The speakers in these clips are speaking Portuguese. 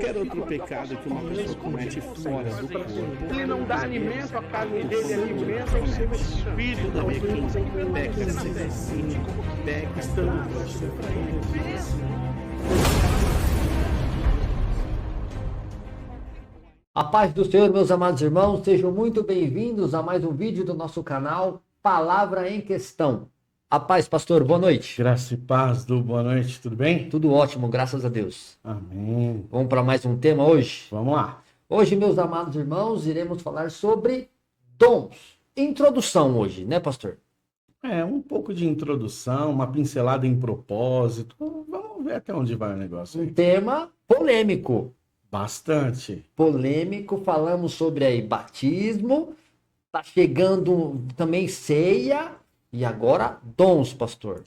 qualquer outro pecado que uma pessoa comete fora do corpo. Ele não dá alimento à carne dele, alimenta o seu espírito. Toda vez que peca assim, peca A paz do Senhor, meus amados irmãos, sejam muito bem-vindos a mais um vídeo do nosso canal Palavra em Questão. A paz, pastor, boa noite. Graça e paz, boa noite, tudo bem? Tudo ótimo, graças a Deus. Amém. Vamos para mais um tema hoje? Vamos lá. Hoje, meus amados irmãos, iremos falar sobre dons. Introdução hoje, né, pastor? Um pouco de introdução, uma pincelada em propósito. Vamos ver até onde vai o negócio aí. Um tema polêmico. Bastante. Polêmico, falamos sobre aí batismo, tá chegando também ceia e agora dons, pastor.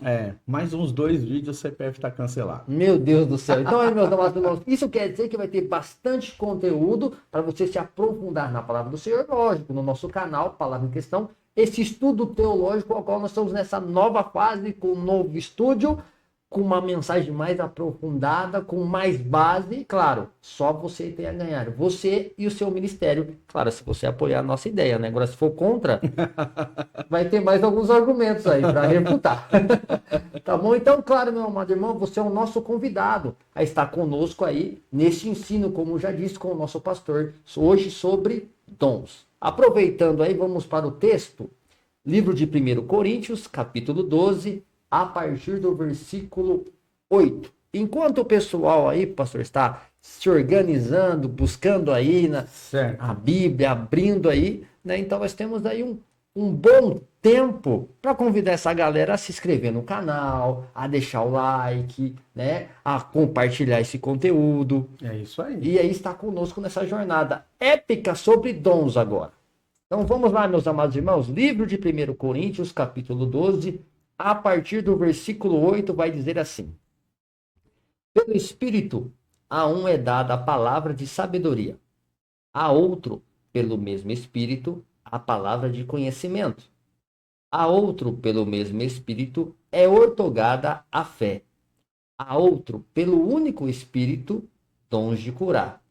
Mais uns 2 vídeos o CPF está cancelado. Meu Deus do céu. Então, aí, meus amados irmãos, isso quer dizer que vai ter bastante conteúdo para você se aprofundar na palavra do Senhor, lógico, no nosso canal, Palavra em Questão, esse estudo teológico ao qual nós estamos nessa nova fase, com um novo estúdio, com uma mensagem mais aprofundada, com mais base, claro, só você tem a ganhar, você e o seu ministério, claro, se você apoiar a nossa ideia, né? Agora, se for contra, vai ter mais alguns argumentos aí para refutar. Tá bom? Então, claro, meu amado irmão, você é o nosso convidado a estar conosco aí, nesse ensino, como já disse, com o nosso pastor, hoje sobre dons. Aproveitando aí, vamos para o texto, livro de 1 Coríntios, capítulo 12, a partir do versículo 8. Enquanto o pessoal aí, pastor, está se organizando, buscando aí a Bíblia, abrindo aí, né? Então nós temos aí um bom tempo para convidar essa galera a se inscrever no canal, a deixar o like, né? A compartilhar esse conteúdo. É isso aí. E aí está conosco nessa jornada épica sobre dons agora. Então vamos lá, meus amados irmãos, livro de 1 Coríntios, capítulo 12, a partir do versículo 8, vai dizer assim: pelo Espírito, a um é dada a palavra de sabedoria, a outro, pelo mesmo Espírito, a palavra de conhecimento, a outro, pelo mesmo Espírito, é outorgada a fé, a outro, pelo único Espírito, dons de curar,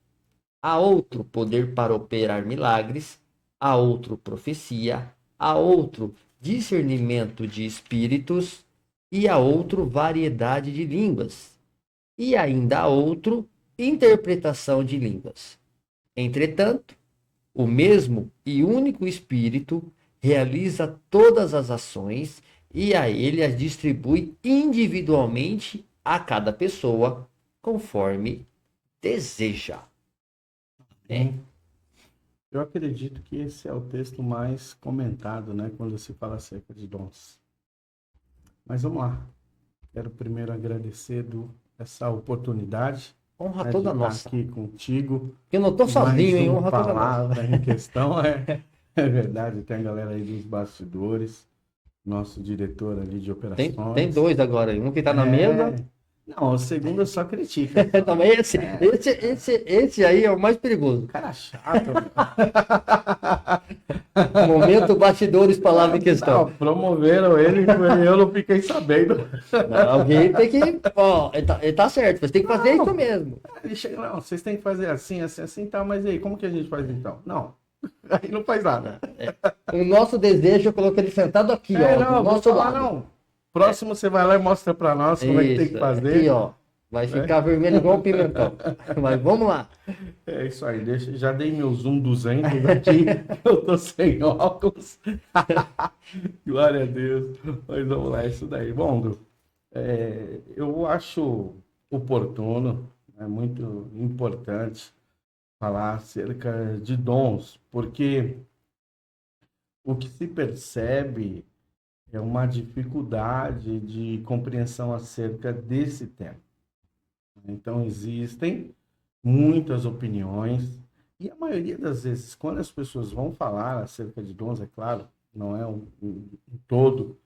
a outro, poder para operar milagres, a outro, profecia, a outro, discernimento de espíritos, e a outro, variedade de línguas, e ainda a outro, interpretação de línguas. Entretanto, o mesmo e único Espírito realiza todas as ações e a ele as distribui individualmente a cada pessoa, conforme deseja. Eu acredito que esse é o texto mais comentado, né, quando se fala acerca de dons. Mas vamos lá. Quero primeiro agradecer essa oportunidade. Honra toda nossa. Aqui contigo. Eu não estou sozinho, hein? Honra toda nossa. Palavra em Questão é verdade. Tem a galera aí dos bastidores. Nosso diretor ali de operações. Tem 2 agora. Um que está na mesa. Não, o segundo só critica. Também esse aí é o mais perigoso. Cara chato. Momento bastidores, palavra em questão. Não, promoveram ele e eu não fiquei sabendo. Não, alguém tem que... ele tá certo, você tem que fazer isso mesmo. Ele chega, não, vocês têm que fazer assim, tá, mas e aí, como que a gente faz então? Não, aí não faz nada. O nosso desejo, eu coloquei ele sentado aqui, ó. Não, nosso lado. Não. Próximo você vai lá e mostra pra nós como é que tem que fazer. Aqui, ó. Vai ficar vermelho igual o pimentão. Mas vamos lá. É isso aí, já dei meu zoom 200 aqui. Eu tô sem óculos. Glória a Deus. Mas vamos lá, isso daí. Bom, eu acho oportuno, é muito importante falar acerca de dons, porque o que se percebe é uma dificuldade de compreensão acerca desse tema. Então, existem muitas opiniões, e a maioria das vezes, quando as pessoas vão falar acerca de dons, é claro, não é um todo,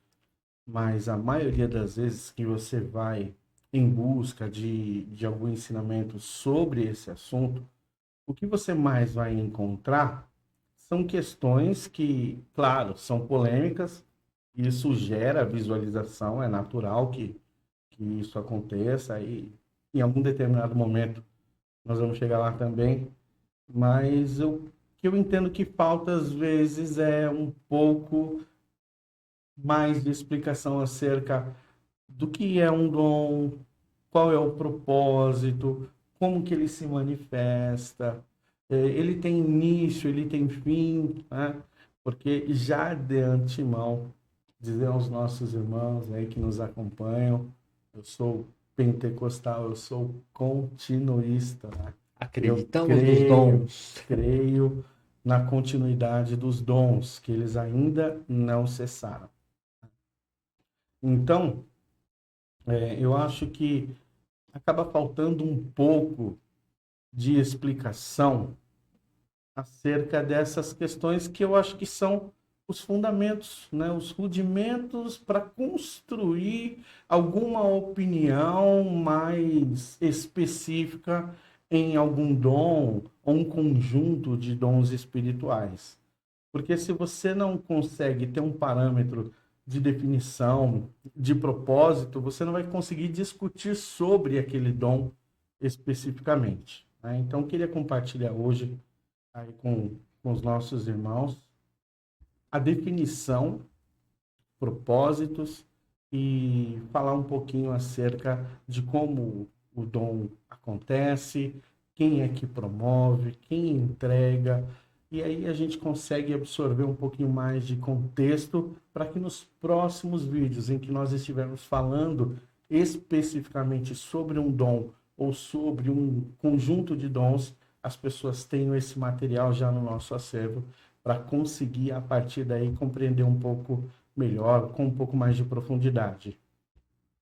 mas a maioria das vezes que você vai em busca de algum ensinamento sobre esse assunto, o que você mais vai encontrar são questões que, claro, são polêmicas. Isso gera visualização, é natural que isso aconteça e em algum determinado momento nós vamos chegar lá também, mas o que eu entendo que falta às vezes é um pouco mais de explicação acerca do que é um dom, qual é o propósito, como que ele se manifesta, ele tem início, ele tem fim, né? Porque já de antemão, dizer aos nossos irmãos aí que nos acompanham, eu sou pentecostal, eu sou continuista, né? Acreditamos nos dons. Creio na continuidade dos dons, que eles ainda não cessaram. Então, eu acho que acaba faltando um pouco de explicação acerca dessas questões que eu acho que são os fundamentos, né? Os rudimentos para construir alguma opinião mais específica em algum dom ou um conjunto de dons espirituais. Porque se você não consegue ter um parâmetro de definição, de propósito, você não vai conseguir discutir sobre aquele dom especificamente, né? Então, eu queria compartilhar hoje aí com os nossos irmãos a definição, propósitos e falar um pouquinho acerca de como o dom acontece, quem é que promove, quem entrega, e aí a gente consegue absorver um pouquinho mais de contexto para que nos próximos vídeos em que nós estivermos falando especificamente sobre um dom ou sobre um conjunto de dons, as pessoas tenham esse material já no nosso acervo para conseguir, a partir daí, compreender um pouco melhor, com um pouco mais de profundidade.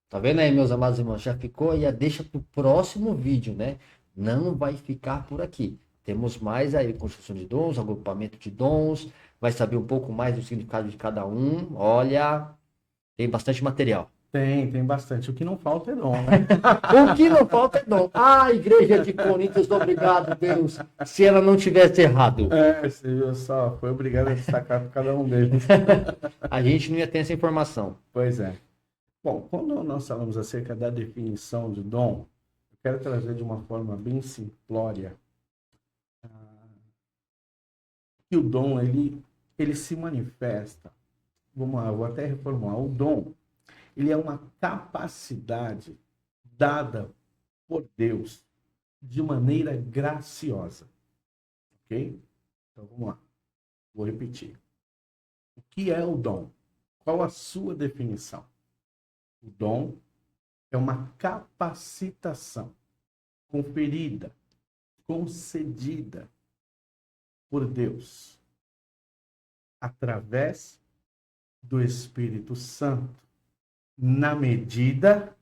Tá vendo aí, meus amados irmãos? Já ficou aí a deixa pro próximo vídeo, né? Não vai ficar por aqui. Temos mais aí, construção de dons, agrupamento de dons, vai saber um pouco mais do significado de cada um. Olha, tem bastante material. Tem bastante. O que não falta é dom, né? O que não falta é dom. Ah, igreja de Coríntios, obrigado, Deus, se ela não tivesse errado. Você só foi obrigado a destacar por cada um deles. A gente não ia ter essa informação. Pois é. Bom, quando nós falamos acerca da definição de dom, eu quero trazer de uma forma bem simplória que o dom, ele se manifesta. Vamos lá, eu vou até reformular. O dom, ele é uma capacidade dada por Deus de maneira graciosa. Ok? Então, vamos lá. Vou repetir. O que é o dom? Qual a sua definição? O dom é uma capacitação conferida, concedida por Deus através do Espírito Santo, na medida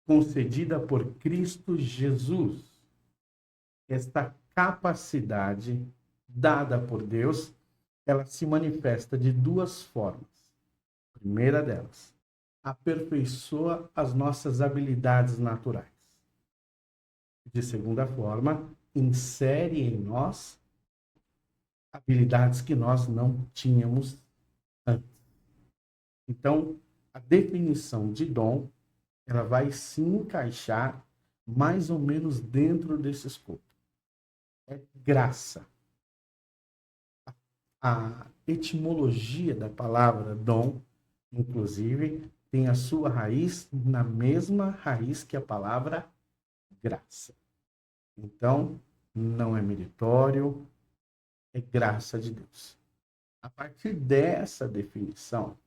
concedida por Cristo Jesus. Esta capacidade dada por Deus, ela se manifesta de duas formas. A primeira delas, aperfeiçoa as nossas habilidades naturais. De segunda forma, insere em nós habilidades que nós não tínhamos antes. Então, a definição de dom, ela vai se encaixar mais ou menos dentro desse escopo. É graça. A etimologia da palavra dom, inclusive, tem a sua raiz na mesma raiz que a palavra graça. Então, não é meritório, é graça de Deus. A partir dessa definição,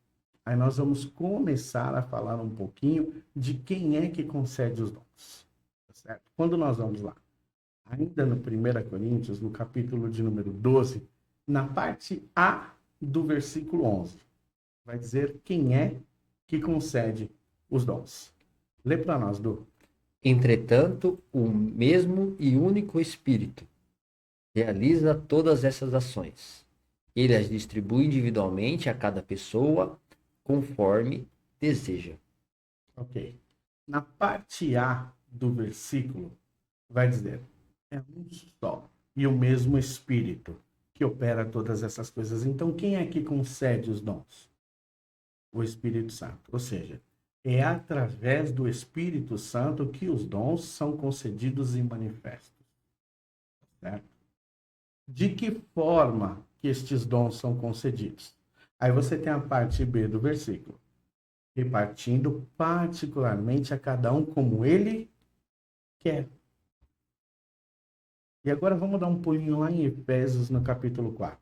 aí nós vamos começar a falar um pouquinho de quem é que concede os dons. Tá certo? Quando nós vamos lá, ainda no 1 Coríntios, no capítulo de número 12, na parte A do versículo 11, vai dizer quem é que concede os dons. Lê para nós, Du. Entretanto, o mesmo e único Espírito realiza todas essas ações. Ele as distribui individualmente a cada pessoa conforme deseja. Ok. Na parte A do versículo, vai dizer, é um só e o mesmo Espírito que opera todas essas coisas. Então, quem é que concede os dons? O Espírito Santo. Ou seja, é através do Espírito Santo que os dons são concedidos e manifestos. certo? De que forma que estes dons são concedidos? Aí você tem a parte B do versículo. Repartindo particularmente a cada um como ele quer. E agora vamos dar um pulinho lá em Efésios, no capítulo 4.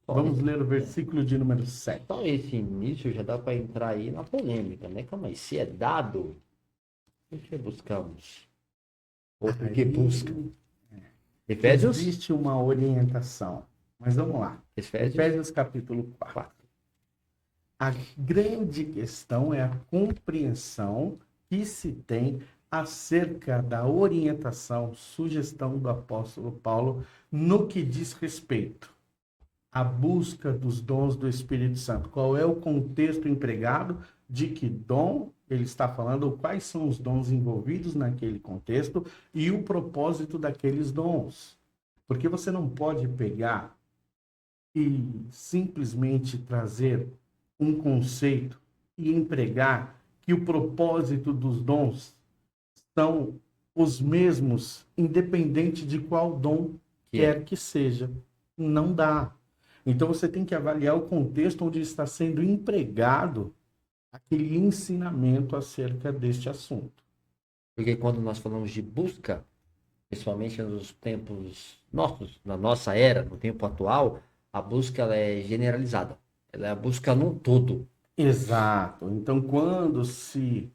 Vamos ler o versículo de número 7. Então, esse início já dá para entrar aí na polêmica, né? Calma aí, se é dado, por que buscamos? Ou por que busca? Efésios? Existe uma orientação. Mas vamos lá. Efésios capítulo 4. A grande questão é a compreensão que se tem acerca da orientação, sugestão do apóstolo Paulo no que diz respeito à busca dos dons do Espírito Santo. Qual é o contexto empregado, de que dom ele está falando, quais são os dons envolvidos naquele contexto e o propósito daqueles dons. Porque você não pode pegar e simplesmente trazer um conceito e empregar que o propósito dos dons são os mesmos, independente de qual dom quer que seja. Não dá. Então você tem que avaliar o contexto onde está sendo empregado aquele ensinamento acerca deste assunto. Porque quando nós falamos de busca, principalmente nos tempos nossos, na nossa era, no tempo atual, a busca ela é generalizada. Ela é a busca num todo. Exato. Então, quando se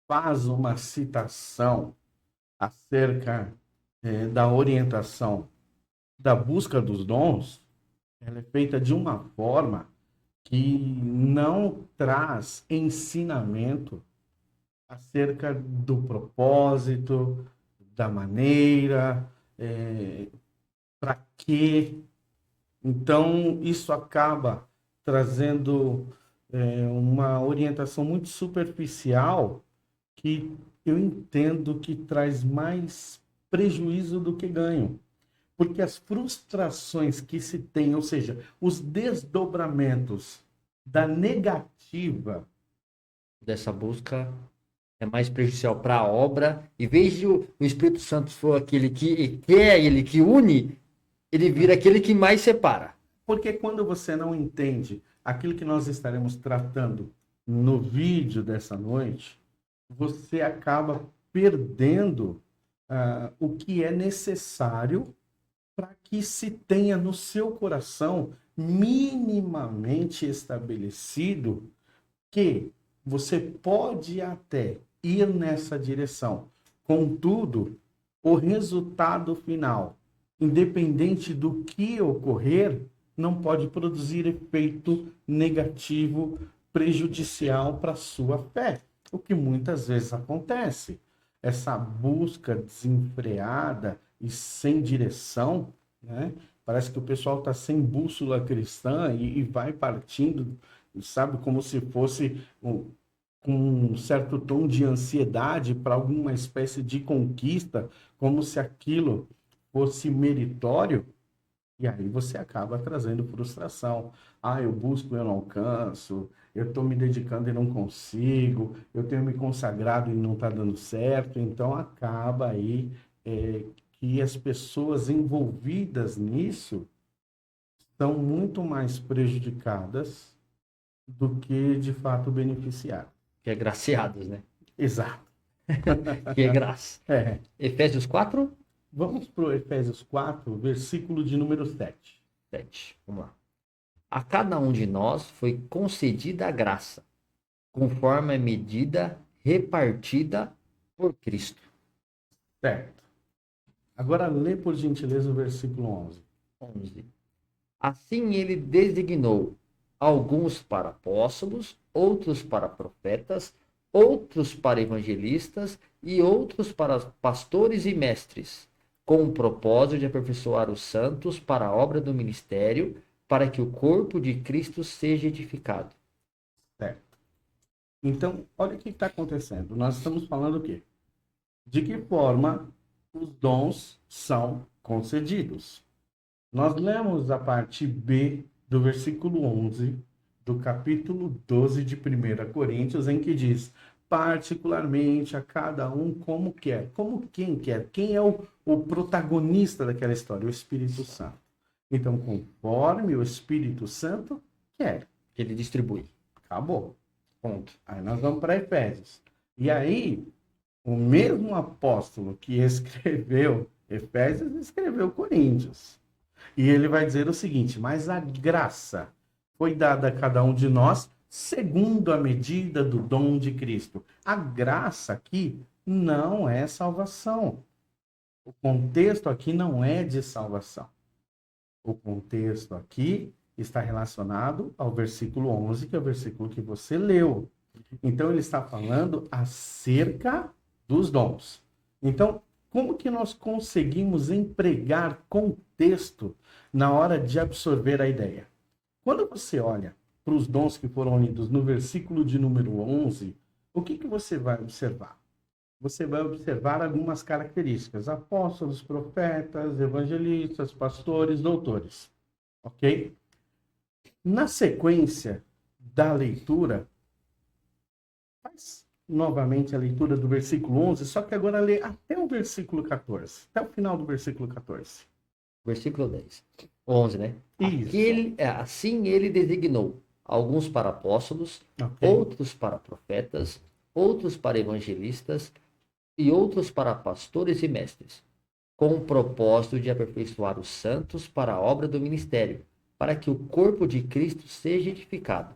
faz uma citação acerca da orientação da busca dos dons, ela é feita de uma forma que não traz ensinamento acerca do propósito, da maneira, para quê. Então, isso acaba trazendo uma orientação muito superficial que eu entendo que traz mais prejuízo do que ganho. Porque as frustrações que se tem, ou seja, os desdobramentos da negativa Dessa busca é mais prejudicial para a obra. Em vez de o Espírito Santo for aquele que quer, ele que une, ele vira aquele que mais separa. Porque quando você não entende aquilo que nós estaremos tratando no vídeo dessa noite, você acaba perdendo o que é necessário para que se tenha no seu coração minimamente estabelecido que você pode até ir nessa direção. Contudo, o resultado final, independente do que ocorrer, não pode produzir efeito negativo, prejudicial para a sua fé. O que muitas vezes acontece. Essa busca desenfreada e sem direção, né? Parece que o pessoal está sem bússola cristã e vai partindo, sabe, como se fosse com um certo tom de ansiedade para alguma espécie de conquista, como se aquilo fosse meritório. E aí você acaba trazendo frustração. Eu busco e eu não alcanço, eu estou me dedicando e não consigo, eu tenho me consagrado e não está dando certo. Então acaba aí que as pessoas envolvidas nisso são muito mais prejudicadas do que de fato beneficiadas. Que é graciados, né? Exato. Que é graça. Efésios 4? Vamos para o Efésios 4, versículo de número 7. 7. Vamos lá. A cada um de nós foi concedida a graça, conforme a medida repartida por Cristo. Certo. Agora lê, por gentileza, o versículo 11. 11. Assim ele designou alguns para apóstolos, outros para profetas, outros para evangelistas e outros para pastores e mestres, com o propósito de aperfeiçoar os santos para a obra do ministério, para que o corpo de Cristo seja edificado. Certo. Então, olha o que está acontecendo. Nós estamos falando o quê? De que forma os dons são concedidos. Nós lemos a parte B do versículo 11 do capítulo 12 de 1 Coríntios, em que diz: particularmente a cada um como quer, como quem quer, quem é o protagonista daquela história, o Espírito Santo. Então, conforme o Espírito Santo quer. Ele distribui. Acabou. Ponto. Aí nós vamos para Efésios. E aí, o mesmo apóstolo que escreveu Efésios, escreveu Coríntios. E ele vai dizer o seguinte: mas a graça foi dada a cada um de nós segundo a medida do dom de Cristo. A graça aqui não é salvação. O contexto aqui não é de salvação. O contexto aqui está relacionado ao versículo 11, que é o versículo que você leu. Então, ele está falando acerca dos dons. Então, como que nós conseguimos empregar contexto na hora de absorver a ideia? Quando você olha para os dons que foram lidos no versículo de número 11, o que você vai observar? Você vai observar algumas características: apóstolos, profetas, evangelistas, pastores, doutores. Ok? Na sequência da leitura, faz novamente a leitura do versículo 11, só que agora lê até o versículo 14, até o final do versículo 14. Versículo 10. 11, né? Isso. Assim ele designou alguns para apóstolos, Ok. outros para profetas, outros para evangelistas e outros para pastores e mestres, com o propósito de aperfeiçoar os santos para a obra do ministério, para que o corpo de Cristo seja edificado,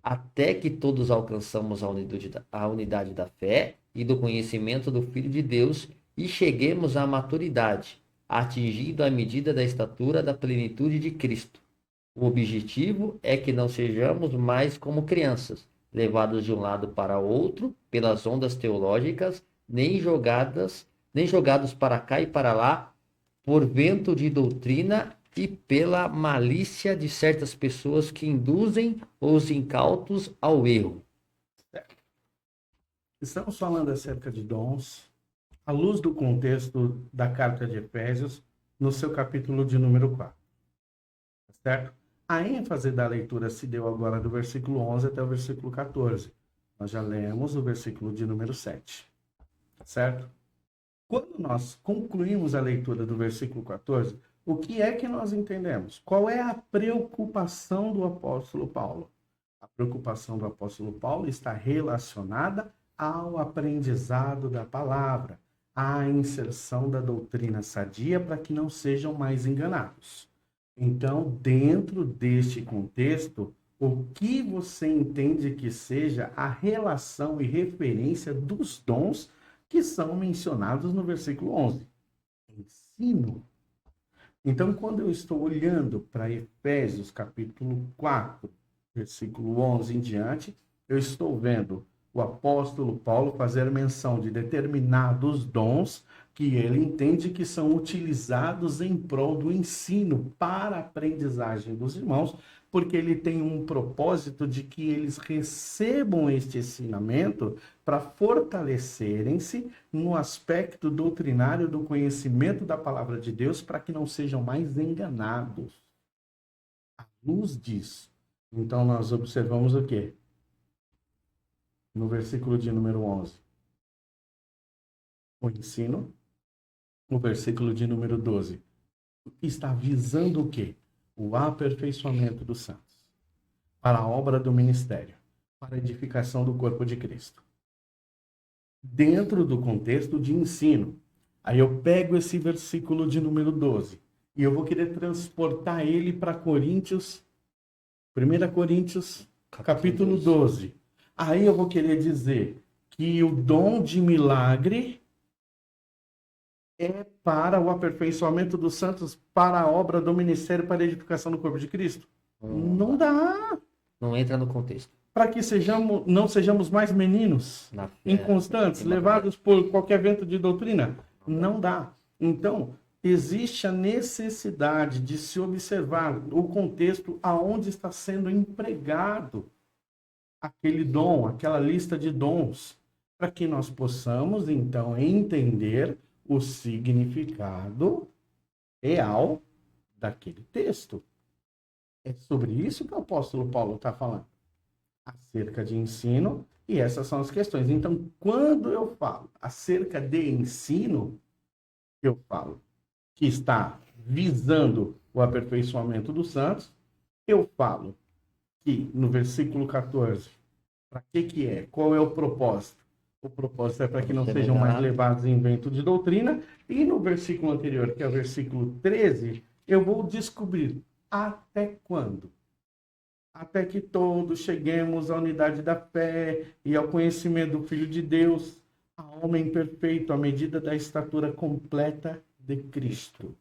até que todos alcançamos a unidade da fé e do conhecimento do Filho de Deus e cheguemos à maturidade, atingindo a medida da estatura da plenitude de Cristo. O objetivo é que não sejamos mais como crianças, levados de um lado para outro pelas ondas teológicas, nem jogados para cá e para lá por vento de doutrina e pela malícia de certas pessoas que induzem os incautos ao erro. Estamos falando acerca de dons, à luz do contexto da carta de Efésios, no seu capítulo de número 4. Certo? A ênfase da leitura se deu agora do versículo 11 até o versículo 14. Nós já lemos o versículo de número 7. Certo? Quando nós concluímos a leitura do versículo 14, o que é que nós entendemos? Qual é a preocupação do apóstolo Paulo? A preocupação do apóstolo Paulo está relacionada ao aprendizado da palavra, à inserção da doutrina sadia para que não sejam mais enganados. Então, dentro deste contexto, o que você entende que seja a relação e referência dos dons que são mencionados no versículo 11? Ensino. Então, quando eu estou olhando para Efésios capítulo 4, versículo 11 em diante, eu estou vendo o apóstolo Paulo fazer menção de determinados dons que ele entende que são utilizados em prol do ensino para a aprendizagem dos irmãos, porque ele tem um propósito de que eles recebam este ensinamento para fortalecerem-se no aspecto doutrinário do conhecimento da palavra de Deus, para que não sejam mais enganados. À luz disso, então nós observamos o quê? No versículo de número 11, o ensino. No versículo de número 12, está visando o quê? O aperfeiçoamento dos santos, para a obra do ministério, para a edificação do corpo de Cristo. Dentro do contexto de ensino, aí eu pego esse versículo de número 12 e eu vou querer transportar ele para Coríntios, 1 Coríntios, capítulo 12. Aí eu vou querer dizer que o dom de milagre é para o aperfeiçoamento dos santos, para a obra do ministério, para a edificação do corpo de Cristo. Não dá. Não entra no contexto. Para que não sejamos mais meninos, inconstantes, levados por qualquer vento de doutrina. Não dá. Então, existe a necessidade de se observar o contexto aonde está sendo empregado aquele dom, aquela lista de dons, para que nós possamos, então, entender o significado real daquele texto. É sobre isso que o apóstolo Paulo está falando. acerca de ensino, e essas são as questões. Então, quando eu falo acerca de ensino, eu falo que está visando o aperfeiçoamento dos santos, eu falo que no versículo 14, para que é? Qual é o propósito? O propósito é para que não sejam mais levados em vento de doutrina, e no versículo anterior, que é o versículo 13, eu vou descobrir até quando? Até que todos cheguemos à unidade da fé e ao conhecimento do Filho de Deus, a homem perfeito, à medida da estatura completa de Cristo.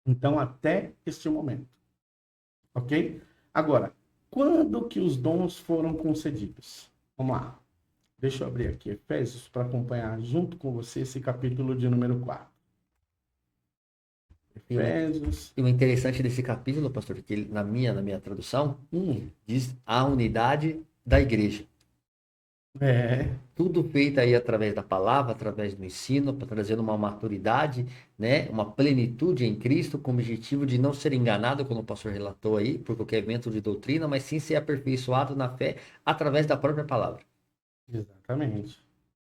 Então, até este momento. Ok? Agora, quando que os dons foram concedidos? Vamos lá. Deixa eu abrir aqui Efésios para acompanhar junto com você esse capítulo de número 4. Efésios. E o interessante desse capítulo, pastor, que na minha tradução, diz a unidade da igreja. Tudo feito aí através da palavra, através do ensino, para trazer uma maturidade, né, uma plenitude em Cristo, com o objetivo de não ser enganado, como o pastor relatou aí, por qualquer vento de doutrina, mas sim ser aperfeiçoado na fé através da própria palavra. Exatamente.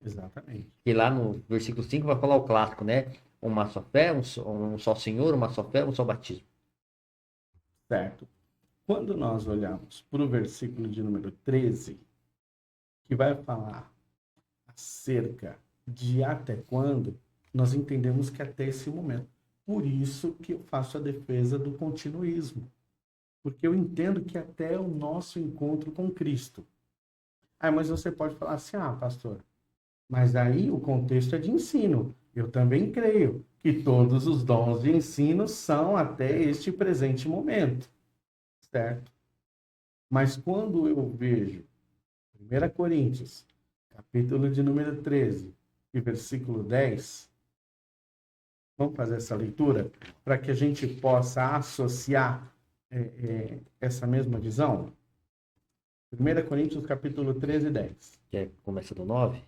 Exatamente. E lá no versículo 5 vai falar o clássico, né? Uma só fé, um só Senhor, uma só fé, um só batismo. Certo. Quando nós olhamos para o versículo de número 13, que vai falar acerca de até quando, nós entendemos que até esse momento. Por isso que eu faço a defesa do continuismo. Porque eu entendo que até o nosso encontro com Cristo. Mas você pode falar assim, pastor, mas aí o contexto é de ensino. Eu também creio que todos os dons de ensino são até este presente momento. Certo? Mas quando eu vejo 1 Coríntios, capítulo de número 13 e versículo 10, vamos fazer essa leitura para que a gente possa associar essa mesma visão? 1 Coríntios, capítulo 13 e 10. Começa do 9?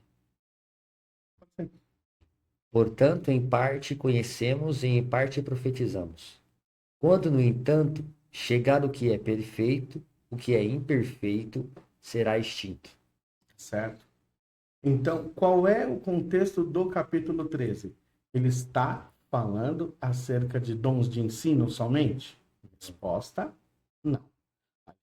Portanto, em parte conhecemos e em parte profetizamos. Quando, no entanto, chegar o que é perfeito, o que é imperfeito será extinto. Certo? Então, qual é o contexto do capítulo 13? Ele está falando acerca de dons de ensino somente? Resposta, não.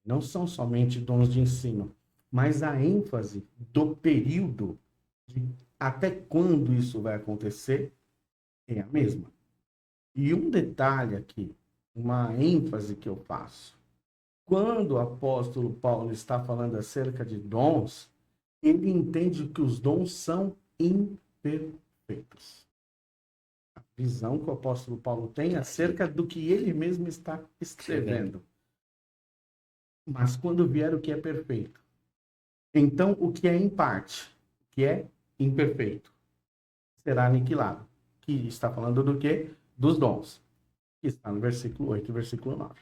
Não são somente dons de ensino, mas a ênfase do período de até quando isso vai acontecer é a mesma. E um detalhe aqui, uma ênfase que eu faço. Quando o apóstolo Paulo está falando acerca de dons, ele entende que os dons são imperfeitos. A visão que o apóstolo Paulo tem acerca do que ele mesmo está escrevendo. Mas quando vier o que é perfeito. Então, o que é em parte, o que é imperfeito, será aniquilado. Que está falando do quê? Dos dons. Que está no versículo 8 e versículo 9.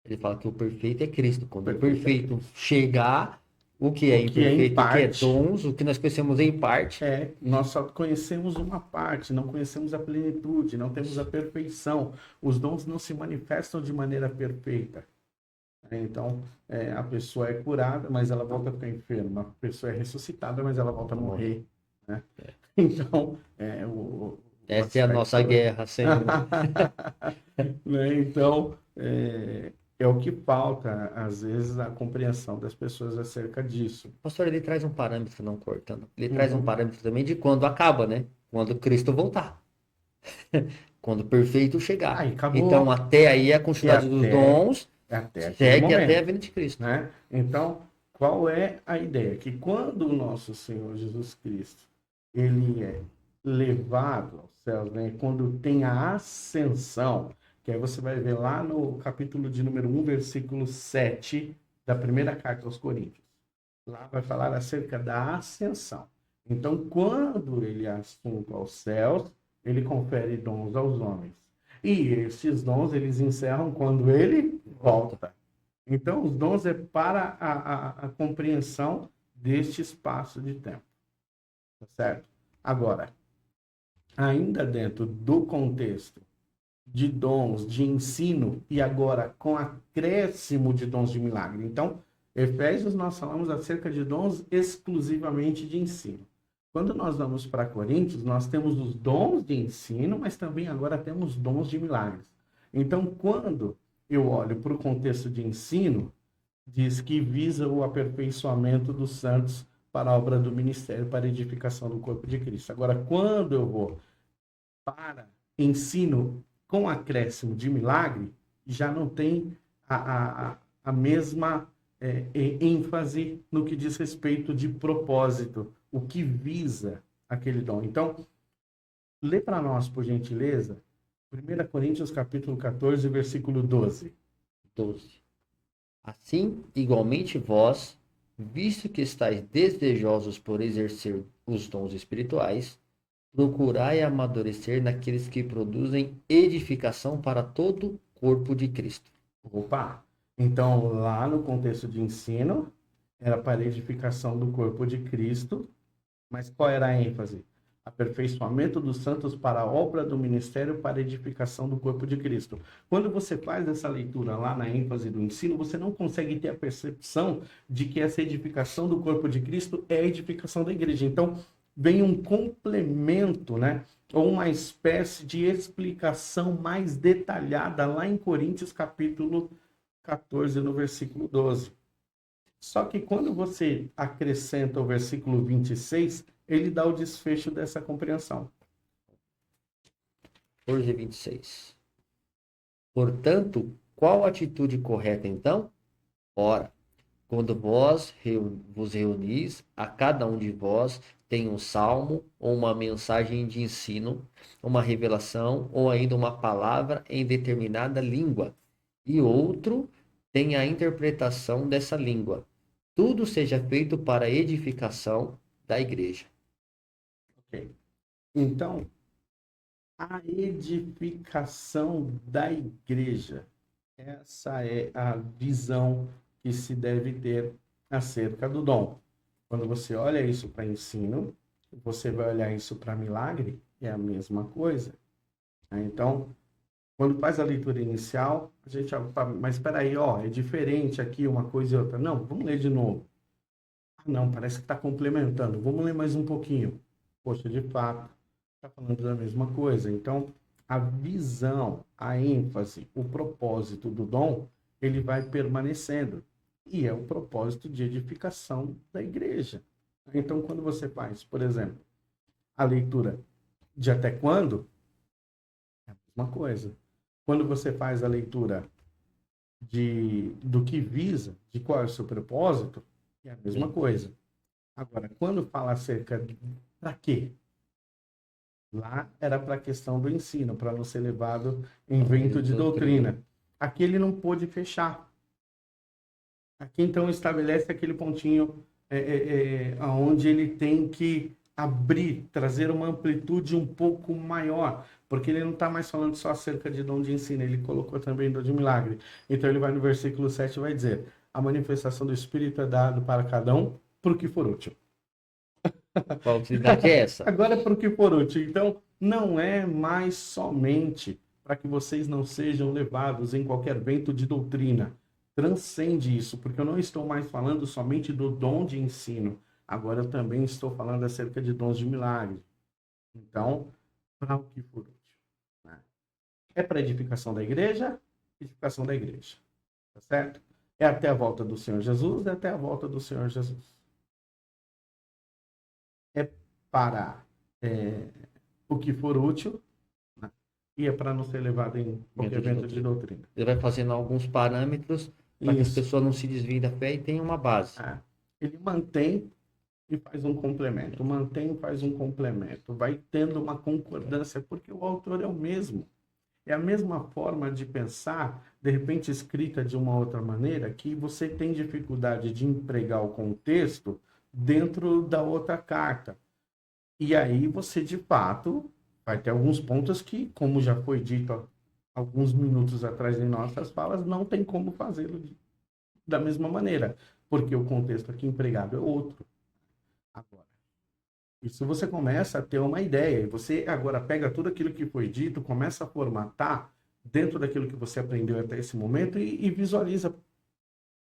Ele fala que o perfeito é Cristo. Quando o perfeito chegar, o que é imperfeito, o que é dons, o que nós conhecemos em parte. Nós só conhecemos uma parte, não conhecemos a plenitude, não temos a perfeição. Os dons não se manifestam de maneira perfeita. Então, a pessoa é curada, mas ela volta a ficar enferma. A pessoa é ressuscitada, mas ela volta a morrer. Né? Então, essa é a nossa guerra, Senhor. Então, é o que falta, às vezes, a compreensão das pessoas acerca disso. Pastor, ele traz um parâmetro, não cortando, ele traz um parâmetro também de quando acaba, né? Quando Cristo voltar. Quando o perfeito chegar. Então, até aí, a quantidade dos dons segue até a vinda de Cristo. Né? Então, qual é a ideia? Que quando o nosso Senhor Jesus Cristo, ele é levado aos céus, né? Quando tem a ascensão, que aí você vai ver lá no capítulo de número 1, versículo 7 da primeira carta aos Coríntios. Lá vai falar acerca da ascensão. Então, quando ele assunta aos céus, ele confere dons aos homens. E esses dons, eles encerram quando ele volta. Então, os dons é para a compreensão deste espaço de tempo. Tá certo? Agora, ainda dentro do contexto de dons de ensino e agora com acréscimo de dons de milagre. Então, Efésios nós falamos acerca de dons exclusivamente de ensino. Quando nós vamos para Coríntios, nós temos os dons de ensino, mas também agora temos dons de milagres. Então, quando eu olho para o contexto de ensino, diz que visa o aperfeiçoamento dos santos para a obra do ministério, para a edificação do corpo de Cristo. Agora, quando eu vou para ensino com acréscimo de milagre, já não tem a mesma ênfase no que diz respeito de propósito, o que visa aquele dom. Então, lê para nós, por gentileza, 1 Coríntios capítulo 14, versículo 12. 12. Assim, igualmente vós, visto que estáis desejosos por exercer os dons espirituais, procurai amadurecer naqueles que produzem edificação para todo o corpo de Cristo. Opa! Então, lá no contexto de ensino, era para a edificação do corpo de Cristo, mas qual era a ênfase? Aperfeiçoamento dos santos para a obra do ministério, para a edificação do corpo de Cristo. Quando você faz essa leitura lá na ênfase do ensino, você não consegue ter a percepção de que essa edificação do corpo de Cristo é a edificação da igreja. Então, vem um complemento, né? Ou uma espécie de explicação mais detalhada lá em Coríntios capítulo 14, no versículo 12. Só que quando você acrescenta o versículo 26, ele dá o desfecho dessa compreensão. 14:26. Portanto, qual a atitude correta então? Ora, quando vos reunis, a cada um de vós tem um salmo ou uma mensagem de ensino, uma revelação ou ainda uma palavra em determinada língua, e outro tem a interpretação dessa língua. Tudo seja feito para a edificação da igreja. Ok. Então, a edificação da igreja, essa é a visão que se deve ter acerca do dom. Quando você olha isso para ensino, você vai olhar isso para milagre, é a mesma coisa. Então, quando faz a leitura inicial, a gente mas espera aí, ó, é diferente aqui uma coisa e outra. Não, vamos ler de novo. Ah, não, parece que está complementando. Vamos ler mais um pouquinho. Poxa, de fato, está falando da mesma coisa. Então, a visão, a ênfase, o propósito do dom, ele vai permanecendo. E é o propósito de edificação da igreja. Então, quando você faz, por exemplo, a leitura de até quando, é a mesma coisa. Quando você faz a leitura do que visa, de qual é o seu propósito, é a mesma coisa. Agora, quando fala acerca de para quê? Lá era para a questão do ensino, para não ser levado em vento de doutrina. Aqui ele não pôde fechar. Aqui, então, estabelece aquele pontinho onde ele tem que abrir, trazer uma amplitude um pouco maior, porque ele não está mais falando só acerca de dom de ensino, ele colocou também dom de milagre. Então, ele vai no versículo 7 e vai dizer: a manifestação do Espírito é dado para cada um para o que for útil. Qual utilidade é essa? Agora é para o que for útil. Então, não é mais somente para que vocês não sejam levados em qualquer vento de doutrina. Transcende isso, porque eu não estou mais falando somente do dom de ensino. Agora eu também estou falando acerca de dons de milagre. Então, para o que for útil. Né? É para edificação da igreja? Edificação da igreja. Tá certo? É até a volta do Senhor Jesus? É até a volta do Senhor Jesus. É para o que for útil, né? E é para não ser levado em qualquer vento de doutrina. Ele vai fazendo alguns parâmetros para que as pessoas não se desviem da fé e tenham uma base. Ele mantém e faz um complemento. Mantém e faz um complemento. Vai tendo uma concordância, porque o autor é o mesmo. É a mesma forma de pensar, de repente escrita de uma outra maneira, que você tem dificuldade de empregar o contexto dentro da outra carta. E aí você, de fato, vai ter alguns pontos que, como já foi dito alguns minutos atrás em nossas falas, não tem como fazê-lo da mesma maneira, porque o contexto aqui empregado é outro. Agora, isso você começa a ter uma ideia, e você agora pega tudo aquilo que foi dito, começa a formatar dentro daquilo que você aprendeu até esse momento e visualiza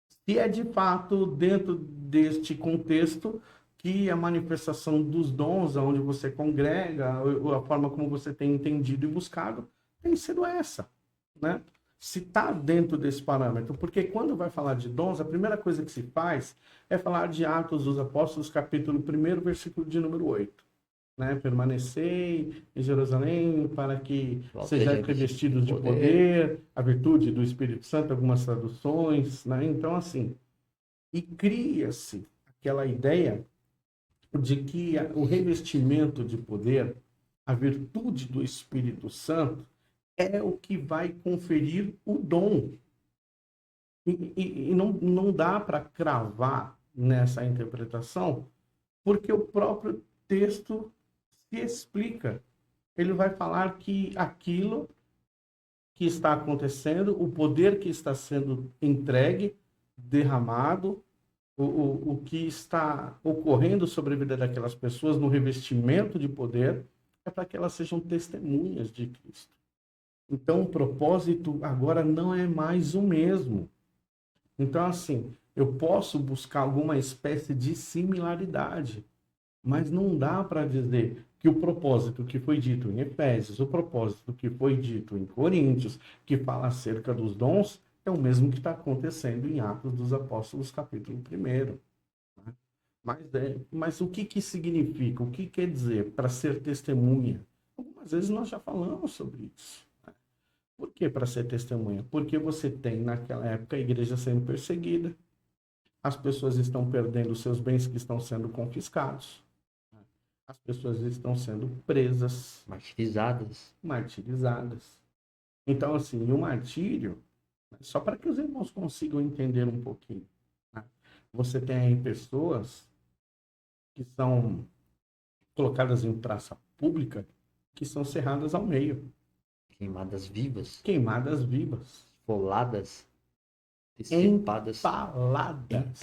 se é de fato dentro deste contexto que a manifestação dos dons, onde você congrega, a forma como você tem entendido e buscado, tem sido essa, né? Se está dentro desse parâmetro, porque quando vai falar de dons, a primeira coisa que se faz é falar de Atos dos Apóstolos, capítulo 1, versículo de número 8. Né? Permanecei em Jerusalém para que sejais revestidos de poder, a virtude do Espírito Santo, algumas traduções, né? Então, assim, e cria-se aquela ideia de que o revestimento de poder, a virtude do Espírito Santo, é o que vai conferir o dom. E não dá para cravar nessa interpretação, porque o próprio texto se explica. Ele vai falar que aquilo que está acontecendo, o poder que está sendo entregue, derramado, o que está ocorrendo sobre a vida daquelas pessoas no revestimento de poder, é para que elas sejam testemunhas de Cristo. Então, o propósito agora não é mais o mesmo. Então, assim, eu posso buscar alguma espécie de similaridade, mas não dá para dizer que o propósito que foi dito em Efésios, o propósito que foi dito em Coríntios, que fala acerca dos dons, é o mesmo que está acontecendo em Atos dos Apóstolos, capítulo 1. Né? Mas o que significa? O que quer dizer para ser testemunha? Algumas vezes nós já falamos sobre isso. Né? Por que para ser testemunha? Porque você tem, naquela época, a igreja sendo perseguida, as pessoas estão perdendo os seus bens que estão sendo confiscados, as pessoas estão sendo presas, martirizadas. Então, assim, o martírio, só para que os irmãos consigam entender um pouquinho, né? Você tem aí pessoas que são colocadas em praça pública, que são cerradas ao meio. Queimadas vivas. Esfoladas. Decepadas. Empaladas.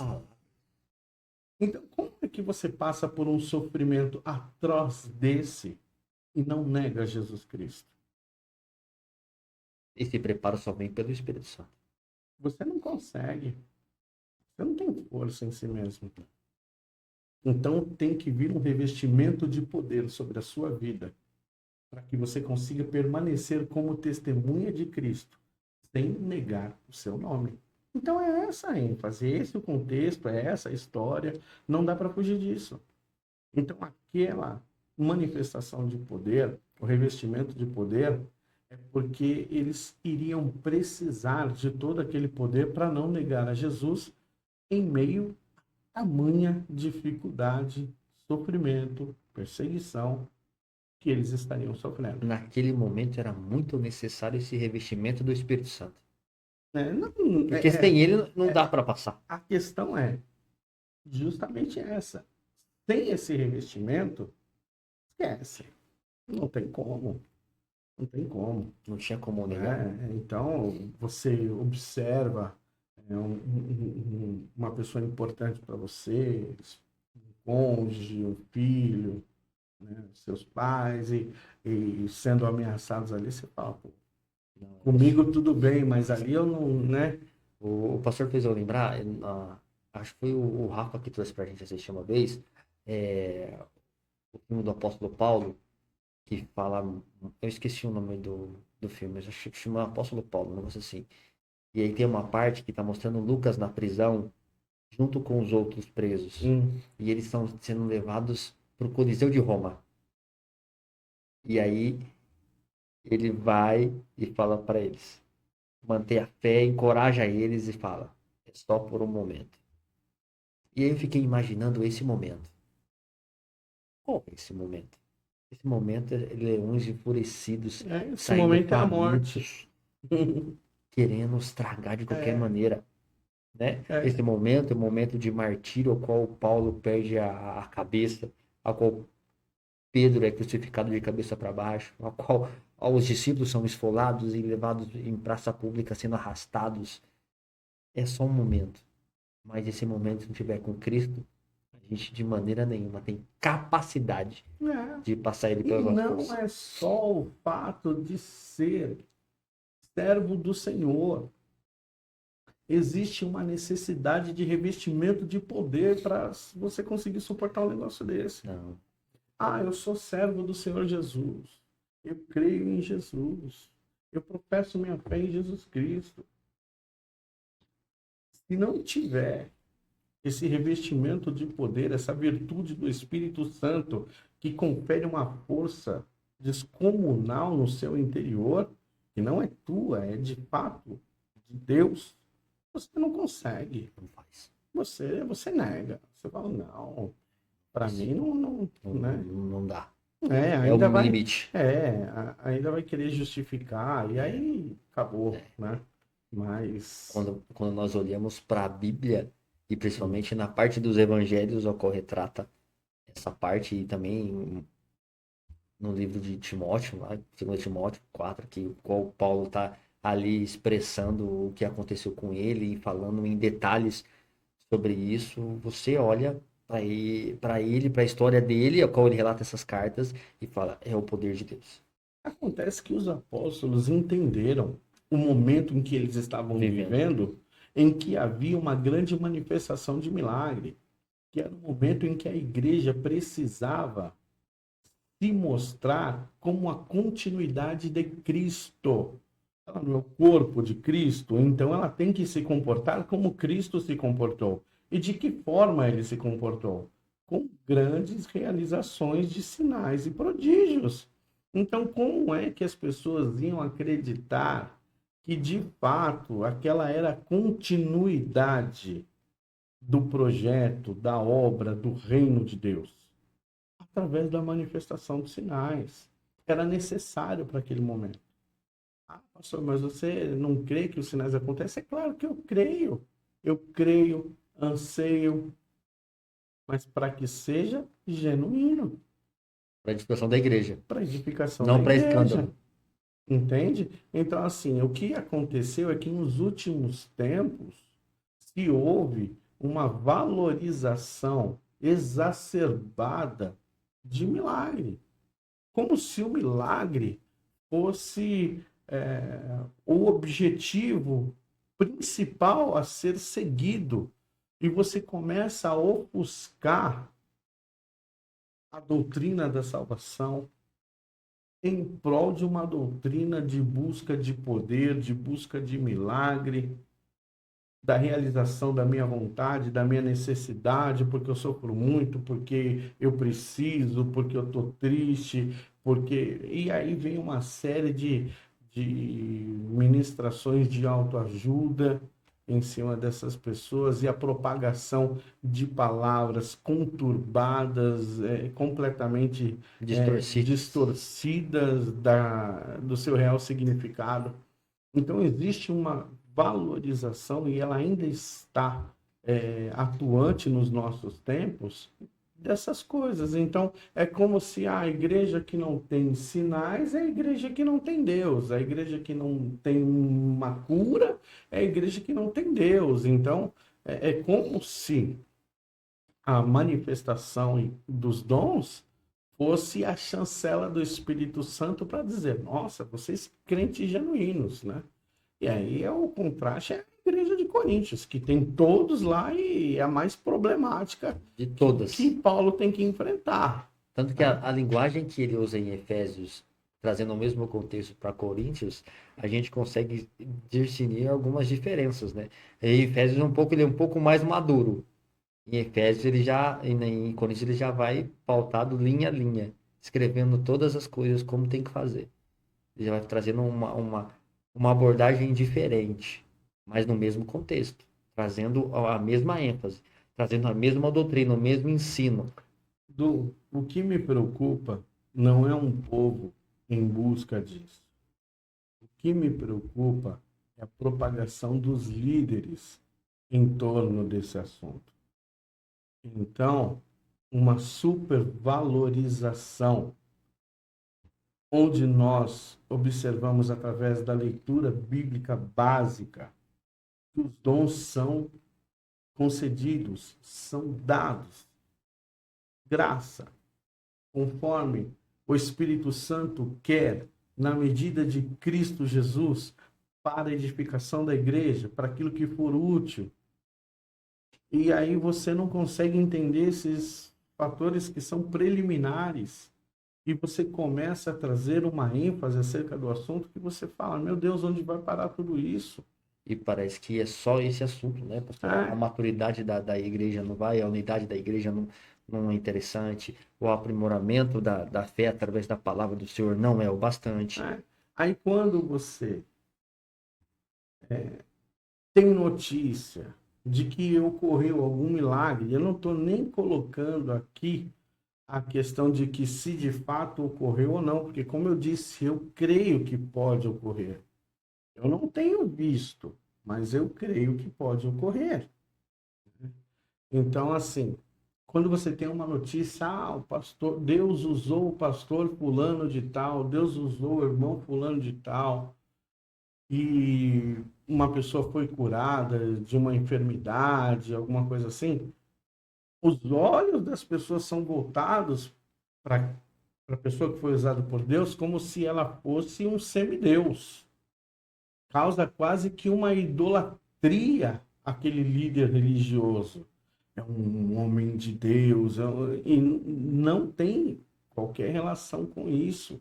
Então, como é que você passa por um sofrimento atroz desse e não nega Jesus Cristo? Esse preparo só vem pelo Espírito Santo. Você não consegue. Você não tem força em si mesmo. Então, tem que vir um revestimento de poder sobre a sua vida para que você consiga permanecer como testemunha de Cristo, sem negar o seu nome. Então é essa a ênfase, esse é o contexto, é essa a história, não dá para fugir disso. Então aquela manifestação de poder, o revestimento de poder, é porque eles iriam precisar de todo aquele poder para não negar a Jesus em meio a tamanha dificuldade, sofrimento, perseguição que eles estariam sofrendo. Naquele momento era muito necessário esse revestimento do Espírito Santo. Porque Porque sem ele não dá para passar. A questão é justamente essa. Sem esse revestimento, esquece. Não tem como. Não tem como. Não tinha como negar. Então, você observa uma pessoa importante para você, um cônjuge, um filho, né, seus pais, e sendo ameaçados ali, você fala, pô, comigo tudo bem, mas ali eu não, né? O pastor fez eu lembrar, acho que foi o Rafa que trouxe pra gente assistir uma vez, o filme do apóstolo Paulo, que fala, eu esqueci o nome do filme, mas acho que chama Apóstolo Paulo, um negócio assim. E aí tem uma parte que tá mostrando Lucas na prisão, junto com os outros presos. E eles estão sendo levados pro Coliseu de Roma. E aí ele vai e fala para eles, manter a fé, encoraja eles e fala, é só por um momento. E aí eu fiquei imaginando esse momento. Qual é esse momento? Esse momento é leões enfurecidos, Esse momento é a morte. Querendo os tragar de qualquer maneira. Né? Esse momento é o momento de martírio, ao qual Paulo perde a cabeça, ao qual Pedro é crucificado de cabeça para baixo, ao qual os discípulos são esfolados e levados em praça pública, sendo arrastados. É só um momento. Mas esse momento, se não tiver com Cristo, a gente de maneira nenhuma tem capacidade de passar ele pelas não forças. é só o fato de ser servo do Senhor. existe uma necessidade de revestimento de poder para você conseguir suportar um negócio desse. Não. Ah, eu sou servo do Senhor Jesus. Eu creio em Jesus. Eu professo minha fé em Jesus Cristo. Se não tiver esse revestimento de poder, essa virtude do Espírito Santo que confere uma força descomunal no seu interior, que não é tua, é de fato de Deus, você não consegue. Não faz. Você nega. Você fala, não, para mim não, né? Não dá. É, É ainda o vai, limite. ainda vai querer justificar, e aí acabou, né? Mas Quando nós olhamos para a Bíblia, e principalmente na parte dos evangelhos, o qual retrata essa parte, e também no livro de Timóteo, lá, 2 Timóteo 4, que o qual Paulo está ali expressando o que aconteceu com ele e falando em detalhes sobre isso, você olha para ele, para a história dele, a qual ele relata essas cartas, e fala, é o poder de Deus. acontece que os apóstolos entenderam o momento em que eles estavam vivendo, em que havia uma grande manifestação de milagre, que era o momento em que a igreja precisava se mostrar como a continuidade de Cristo. Ela não é o corpo de Cristo, então ela tem que se comportar como Cristo se comportou. E de que forma ele se comportou? Com grandes realizações de sinais e prodígios. Então, como é que as pessoas iam acreditar que, de fato, aquela era a continuidade do projeto, da obra, do reino de Deus? Através da manifestação dos sinais. Era necessário para aquele momento. Ah, pastor, mas você não crê que os sinais acontecem? É claro que eu creio. Eu creio, anseio, mas para que seja genuíno. Para a edificação da igreja. Para edificação Não da para igreja. escândalo. Entende? Então, assim, o que aconteceu é que nos últimos tempos se houve uma valorização exacerbada de milagre. Como se o milagre fosse o objetivo principal a ser seguido. E você começa a ofuscar a doutrina da salvação em prol de uma doutrina de busca de poder, de busca de milagre, da realização da minha vontade, da minha necessidade, porque eu sofro muito, porque eu preciso, porque eu estou triste, porque... E aí vem uma série de ministrações de autoajuda em cima dessas pessoas e a propagação de palavras conturbadas, completamente distorcidas do seu real significado. Então, existe uma valorização, e ela ainda está atuante nos nossos tempos, dessas coisas. Então, é como se a igreja que não tem sinais é a igreja que não tem Deus, a igreja que não tem uma cura é a igreja que não tem Deus. Então, é como se a manifestação dos dons fosse a chancela do Espírito Santo para dizer, nossa, vocês crentes genuínos, né? E aí o contraste é a igreja de Coríntios, que tem todos lá e é a mais problemática de todas. Que Paulo tem que enfrentar. Tanto que a linguagem que ele usa em Efésios, trazendo o mesmo contexto para Coríntios, a gente consegue discernir algumas diferenças, né? Em Efésios ele é um pouco mais maduro. Em Efésios em Coríntios ele já vai pautado linha a linha, escrevendo todas as coisas como tem que fazer. Ele já vai trazendo uma abordagem diferente, mas no mesmo contexto, trazendo a mesma ênfase, trazendo a mesma doutrina, o mesmo ensino. O que me preocupa não é um povo em busca disso. O que me preocupa é a propagação dos líderes em torno desse assunto. Então, uma supervalorização, onde nós observamos através da leitura bíblica básica que os dons são concedidos, são dados. Graça, conforme o Espírito Santo quer, na medida de Cristo Jesus, para a edificação da igreja, para aquilo que for útil. E aí você não consegue entender esses fatores que são preliminares. E você começa a trazer uma ênfase acerca do assunto que você fala, meu Deus, onde vai parar tudo isso? E parece que é só esse assunto, né, pastor? A maturidade da igreja não vai, a unidade da igreja não é interessante, o aprimoramento da fé através da palavra do Senhor não é o bastante. Aí quando você tem notícia de que ocorreu algum milagre, eu não estou nem colocando aqui a questão de que se de fato ocorreu ou não, porque como eu disse, eu creio que pode ocorrer. Eu não tenho visto, mas eu creio que pode ocorrer. Então, assim, quando você tem uma notícia, o pastor, Deus usou o pastor fulano de tal, Deus usou o irmão fulano de tal, e uma pessoa foi curada de uma enfermidade, alguma coisa assim, os olhos das pessoas são voltados para a pessoa que foi usada por Deus como se ela fosse um semideus. Causa quase que uma idolatria aquele líder religioso. É um homem de Deus, e não tem qualquer relação com isso.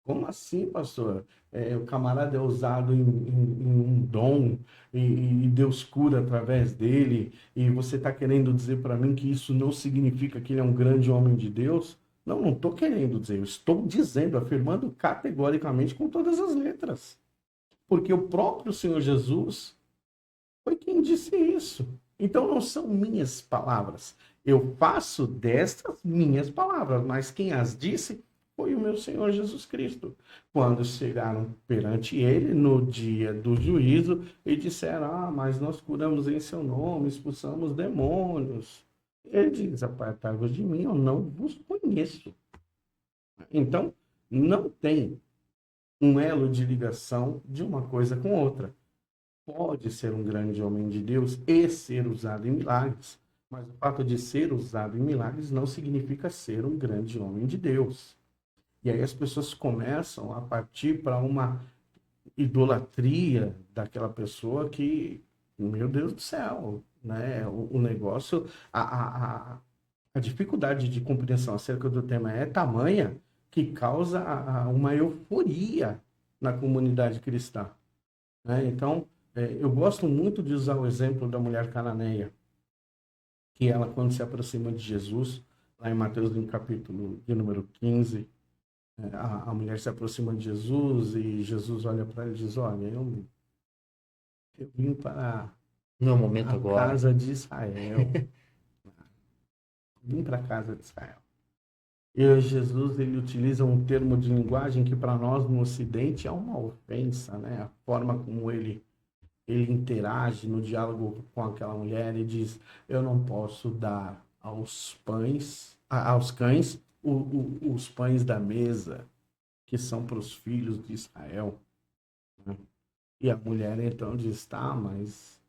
Como assim, pastor? O camarada é usado em um dom e Deus cura através dele, e você está querendo dizer para mim que isso não significa que ele é um grande homem de Deus? Não estou querendo dizer, eu estou dizendo, afirmando categoricamente com todas as letras. Porque o próprio Senhor Jesus foi quem disse isso. Então não são minhas palavras. Eu faço destas minhas palavras, mas quem as disse foi o meu Senhor Jesus Cristo. Quando chegaram perante ele no dia do juízo e disseram, mas nós curamos em seu nome, expulsamos demônios. Ele diz, apartai-vos de mim, eu não vos conheço. Então, não tem um elo de ligação de uma coisa com outra. Pode ser um grande homem de Deus e ser usado em milagres, mas o fato de ser usado em milagres não significa ser um grande homem de Deus. E aí as pessoas começam a partir para uma idolatria daquela pessoa que, meu Deus do céu, né? O negócio, a dificuldade de compreensão acerca do tema é tamanha que causa uma euforia na comunidade cristã. Né? Então, eu gosto muito de usar o exemplo da mulher cananeia, que ela, quando se aproxima de Jesus, lá em Mateus, no capítulo de número 15, a mulher se aproxima de Jesus e Jesus olha para ela e diz, olha, eu vim para Não é o momento a agora. casa de Israel. Vim para a casa de Israel. E Jesus, ele utiliza um termo de linguagem que para nós no Ocidente é uma ofensa, né? A forma como ele interage no diálogo com aquela mulher e diz, eu não posso dar aos cães os pães da mesa, que são para os filhos de Israel. Né? E a mulher então diz, mas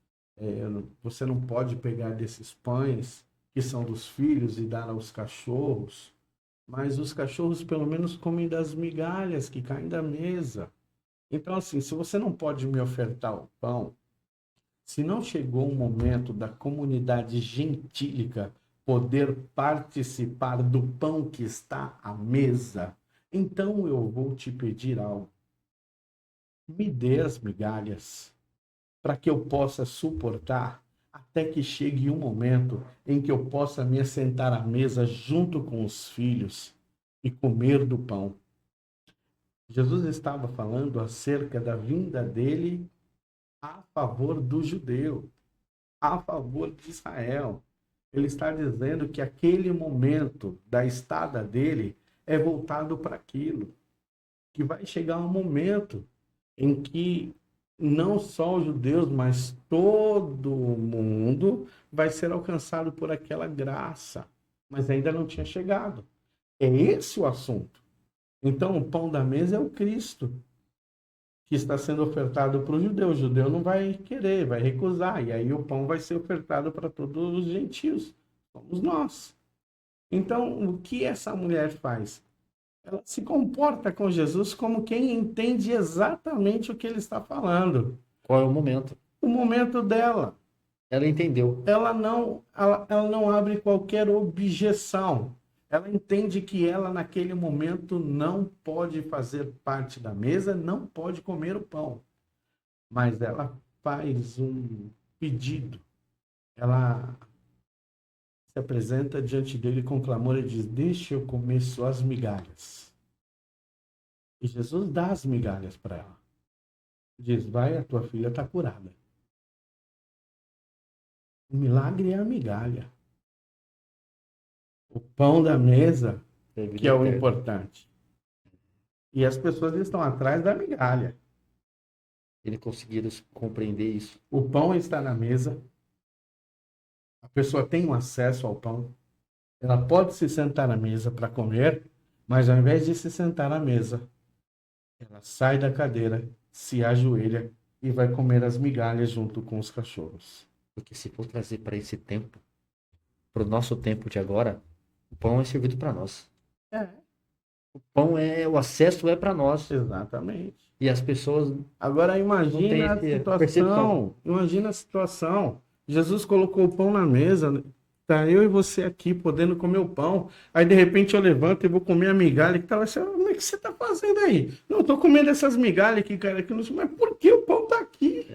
você não pode pegar desses pães que são dos filhos e dar aos cachorros, mas os cachorros pelo menos comem das migalhas que caem da mesa. Então, assim, se você não pode me ofertar o pão, se não chegou o momento da comunidade gentílica poder participar do pão que está à mesa, então eu vou te pedir algo. Me dê as migalhas para que eu possa suportar até que chegue um momento em que eu possa me assentar à mesa junto com os filhos e comer do pão. Jesus estava falando acerca da vinda dele a favor do judeu, a favor de Israel. Ele está dizendo que aquele momento da estada dele é voltado para aquilo. Que vai chegar um momento em que não só os judeus, mas todo mundo vai ser alcançado por aquela graça. Mas ainda não tinha chegado. É esse o assunto. Então, o pão da mesa é o Cristo, que está sendo ofertado para o judeu. O judeu não vai querer, vai recusar. E aí o pão vai ser ofertado para todos os gentios. Somos nós. Então, o que essa mulher faz? ela se comporta com Jesus como quem entende exatamente o que ele está falando. Qual é o momento? O momento dela. Ela entendeu. Ela não abre qualquer objeção. Ela entende que ela, naquele momento, não pode fazer parte da mesa, não pode comer o pão. Mas ela faz um pedido. Ela se apresenta diante dele com clamor e diz: deixa eu comer só as migalhas. E Jesus dá as migalhas para ela. Diz: vai, a tua filha está curada. O milagre é a migalha. O pão da mesa que é o importante. E as pessoas estão atrás da migalha. Eles conseguiram compreender isso. O pão está na mesa. A pessoa tem um acesso ao pão. Ela pode se sentar à mesa para comer, mas ao invés de se sentar à mesa, ela sai da cadeira, se ajoelha e vai comer as migalhas junto com os cachorros. Porque se for trazer para esse tempo, para o nosso tempo de agora, o pão é servido para nós. O pão o acesso é para nós. Exatamente. E as pessoas Agora imagina a situação. Imagina a situação. Jesus colocou o pão na mesa. Tá eu e você aqui podendo comer o pão. Aí de repente eu levanto e vou comer a migalha que tá lá. Como é que você tá fazendo aí? Não, eu tô comendo essas migalhas aqui, cara. Aqui no... Mas por que o pão tá aqui?